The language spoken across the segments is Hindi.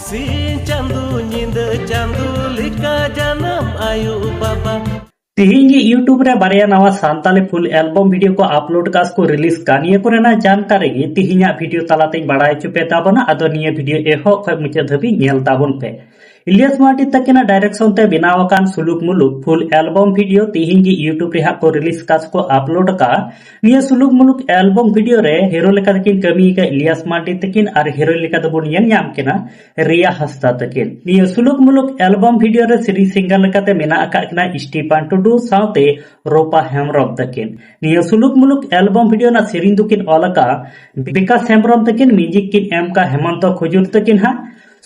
Sin chandu nyinda chandu lika janam ayu baba तेहेंगे यूट्यूब रे बारे नवा सानताली फुल एल्बम वीडियो को अपलोड कास को रिलीज का निये कोरेना जानकारी गे तेहेंया वीडियो तालाते बाड़ाय चुपे ताबना आदो निये वीडियो एहो खय मुचे धबी नेल ताबन पे इलियास मार्टी तकिना डायरेक्शन ते बिनावकान सुलुक मुलुक फुल एल्बम वीडियो तेहेंगे यूट्यूब रे को रिलीज कास को अपलोड का निये सुलुक मुलुक एल्बम वीडियो रे हीरो लेका तकिन कमी का इलियास मार्टी तकिन और हीरो लेका दबुन नेल ᱧᱟᱢ केना रिया हस्ता तकिन निये सुलुक मुलुक एल्बम वीडियो रे सीरी सिंगर लेकाते मेना आका केना स्टीफान टुडू साउते रोपा हेमब्रम तकिन निये सुलुक मुलुक एल्बम वीडियो ना सेरिंग दुकिन अलका विकास हेमब्रम तकिन म्यूजिक किन एम का हेमंत खुजुर तकिन हा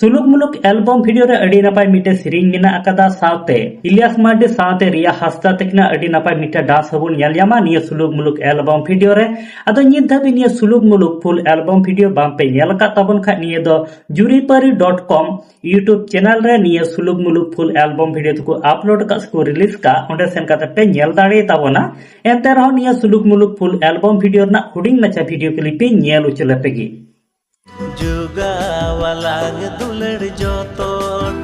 सुलुक मुलुक एल्बम वीडियो रे अडी नपाय मिटे सेरिंग मेना आकादा साउते इलियास मार्टी साउते रिया हस्ता तकिना अडी नपाय मिटे डांस हबुन नेल ᱧᱟᱢᱟ निये सुलुक मुलुक एल्बम वीडियो रे आदो नित धाबि निये सुलुक मुलुक फुल एल्बम वीडियो बामपे नेल का ताबन खा निये दो juripari.com यूट्यूब चैनल रे निये सुलुक मुलुक फुल एल्बम वीडियो को अपलोड का को रिलीज का ओंडे सेन काते पे नेल दाड़े ताबना एंते रहो निये सुलुक मुलुक फुल एल्बम वीडियो ना हुडिंग मचा वीडियो क्लिप नेल उचले पेगी juga walang dular joton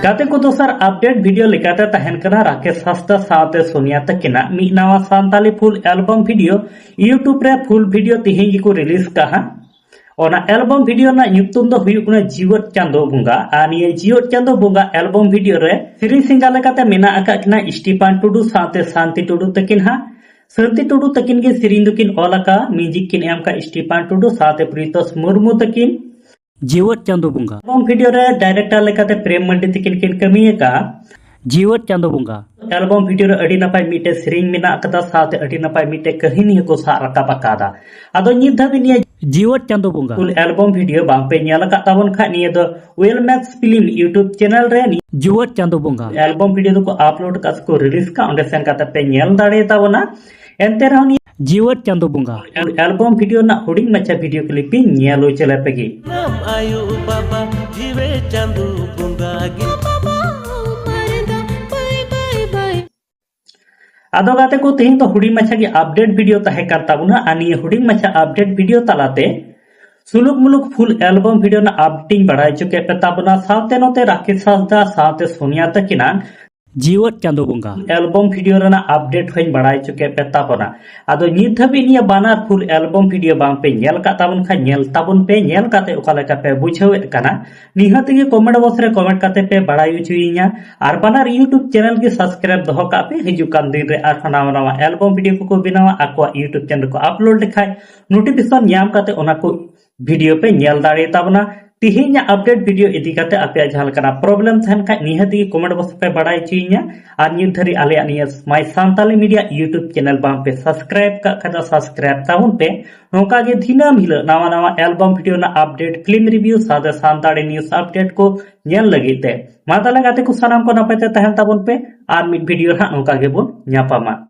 गाते को दोसर अपडेट वीडियो लेकाते तहन कना राकेश हस्ता साथे सोनिया तकिना मी नवा सानताली फुल एल्बम वीडियो यूट्यूब रे फुल वीडियो तिहिंग को रिलीज कहा ओना एल्बम वीडियो ना युक्तुम दो हुयुकना जीवत चांदो बुंगा आनिये जीवत चांदो बुंगा एल्बम वीडियो रे सीरी सिंगर लेकाते मेना आका किना स्टीफान टुडू साथे शांति टुडू तकिन हा शांति टुडू तकिन के सीरीन दुकिन ओलाका म्यूजिक किन एम का स्टीफान टुडू साथे प्रीतोस मुर्मू तकिन जीवत चांदो बुंगा एल्बम वीडियो रे डायरेक्टर लेकाते प्रेम मंडी तकिन किन कमिये का जीवत चांदो बुंगा एल्बम वीडियो रे अडी नपाय मिटे सेरिंग मेना अकदा साथे अडी नपाय मिटे कहानी को सा रकाब अकादा आदो नित धाबि निये जीवत चांदो बुंगा फुल एल्बम वीडियो बामपे नेल का ताबन खा निये दो well max film YouTube channel रे जीवत चांदो बुंगा एल्बम वीडियो को अपलोड का को रिलीज का ओंडे सेन काते पे नेल दाड़े ताबना एंते रहो जीवत चांदो बुंगा एल्बम वीडियो ना हुडिंग मचा वीडियो क्लिप नेलो चले Peggy nam ayu baba jiwe chandu bunga gi आदो गाते को तेहिं तो हुडिंग मचा की अपडेट वीडियो तहे करता बुना आनी हुडिंग मचा अपडेट वीडियो तलाते सुलुक मुलुक फुल एल्बम वीडियो ना अपडेटिंग बढ़ाई चुके पेता बुना साथे नोते राकेश हस्दा साथे सोनिया तकिना जीवत चांदो बुंगा एल्बम वीडियो रना अपडेट होइन बढ़ाई चुके पेता बना आदो नित धाबि निया बानार फुल एल्बम वीडियो बाम पे नेल का ताबन खा नेल ताबन पे नेल काते ओका लेका पे बुझावे कना निहात के कमेंट बॉक्स रे कमेंट काते पे बढ़ाई उचुइया आर बानार यूट्यूब चैनल के सब्सक्राइब दोहो का पे हिजु कान दिन रे आर नवा नवा एल्बम वीडियो को बनावा आको यूट्यूब चैनल को अपलोड लेखाय नोटिफिकेशन न्याम काते ओना को वीडियो पे नेल दाड़े ताबना तिहिnya अपडेट वीडियो इदी काते आपे जहां कना प्रॉब्लम थन का निहति कमेंट बॉक्स पे बढ़ाई चुइया आर नित धरी आले निया माय सानताली मीडिया यूट्यूब चैनल बाम पे सब्सक्राइब का खदा सब्सक्राइब ताउन पे नोका गे दिनम हिल नवा नवा एल्बम वीडियो ना अपडेट फिल्म रिव्यू सादा सानताली न्यूज़ अपडेट को नेल लगिते माताले गाते को सनाम को नपते तहन ताबन पे आर मिड वीडियो हा नोका गे बोन न्यापामा।